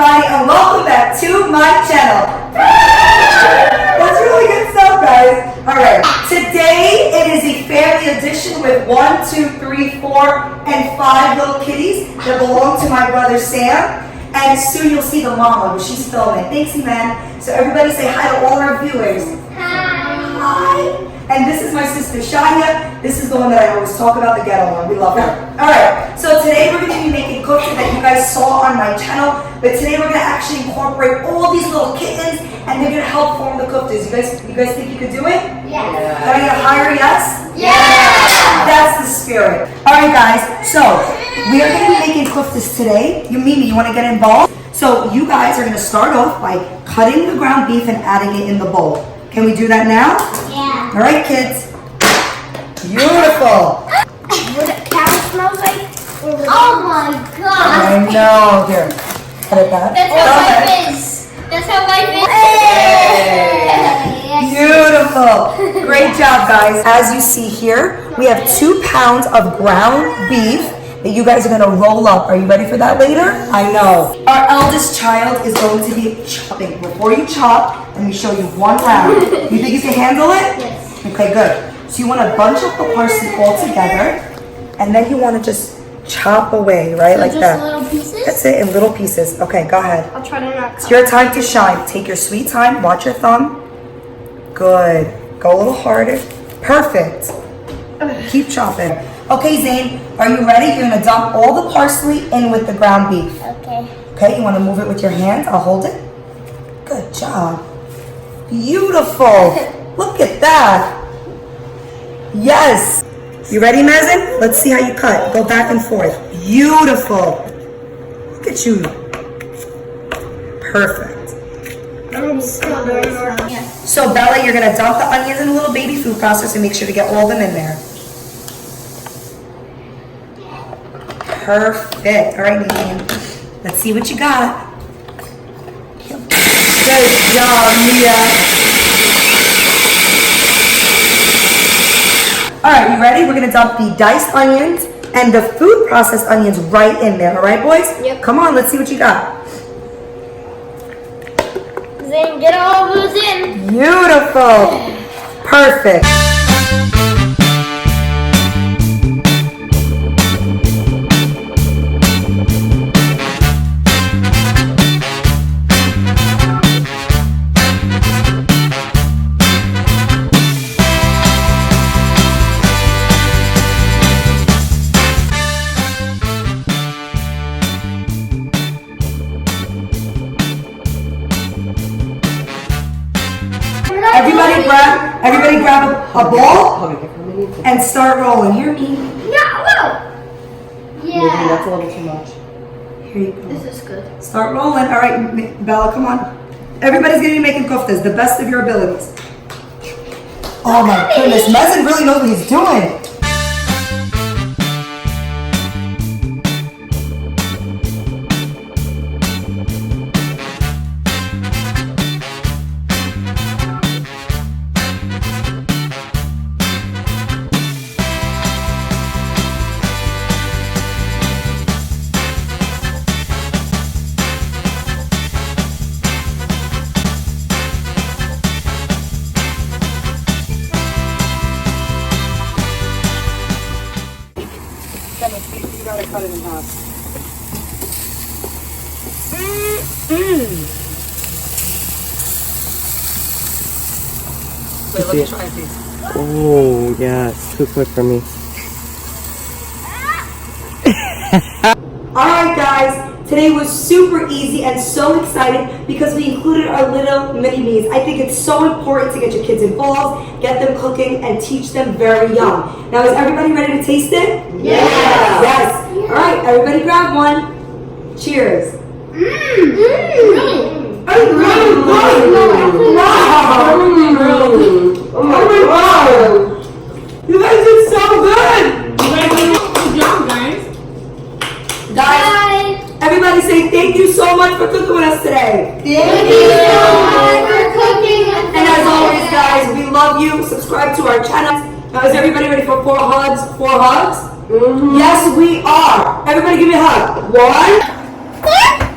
everybody, and welcome back to my channel. That's really good stuff, guys. Alright, today it is a family edition with 1, 2, 3, 4, and 5 little kitties that belong to my brother Sam. And soon you'll see the mama, but she's filming. Thanks, man. So everybody say hi to all our viewers. Hi. And this is my sister Shania. This is the one that I always talk about, the ghetto one. We love her. Alright, so today we're going to be making kofta that you guys saw on my channel. But today we're going to actually incorporate all these little kittens and they're going to help form the koftas. You guys think you could do it? Yeah. Can I get a higher yes? Yeah. That's the spirit. Alright guys, so we are going to be making koftas today. Mimi, you want to get involved? So you guys are going to start off by cutting the ground beef and adding it in the bowl. Can we do that now? Yeah. All right, kids. Beautiful. What a cow smells like? Oh my god. I know. Here, cut it back. That's how life is. That's how life is. Beautiful. Great job, guys. As you see here, we have 2 pounds of ground beef that you guys are going to roll up. Are you ready for that later? I know. Our eldest child is going to be chopping. Before you chop, let me show you one round. You think you can handle it? Yes. Okay, good. So you want to bunch up the parsley all together, and then you want to just chop away, right? So like just that. Little pieces? That's it, in little pieces. Okay, go ahead. I'll try to not cut. It's your time to shine. Take your sweet time. Watch your thumb. Good. Go a little harder. Perfect. Keep chopping. Okay, Zane, are you ready? You're gonna dump all the parsley in with the ground beef. Okay. Okay, you wanna move it with your hands? I'll hold it. Good job. Beautiful. Look at that. Yes. You ready, Mazen? Let's see how you cut. Go back and forth. Beautiful. Look at you. Perfect. So Bella, you're gonna dump the onions in a little baby food processor and make sure to get all of them in there. Perfect. All right, Nadine. Let's see what you got. Good job, Mia. All right, you ready? We're gonna dump the diced onions and the food processed onions right in there. All right, boys? Yep. Come on, let's see what you got. Zane, get all those in. Beautiful. Perfect. Everybody grab a ball and start rolling. Hear me? Yeah. Maybe that's a little too much. Here you go. This is good. Start rolling. All right, Bella, come on. Everybody's going to be making koftas, the best of your abilities. Oh my goodness, Mazen really knows what he's doing. You gotta cut it in half. Wait, let me try it, please. Oh, yes. Too quick for me. Alright guys, today was super easy and so exciting because we included our little mini-me's. I think it's so important to get your kids involved, get them cooking, and teach them very young. Now is everybody ready to taste it? Yeah. Yes. Alright, everybody grab one. Cheers. Oh my god! You guys did so good! Good job, guys. Guys, everybody say thank you so much for cooking with us today. Thank you so much for cooking. And as always, guys, we love you. Subscribe to our channel. Now, is everybody ready for 4 hugs? 4 hugs? Mm-hmm. Yes, we are. Everybody give me a hug. 1.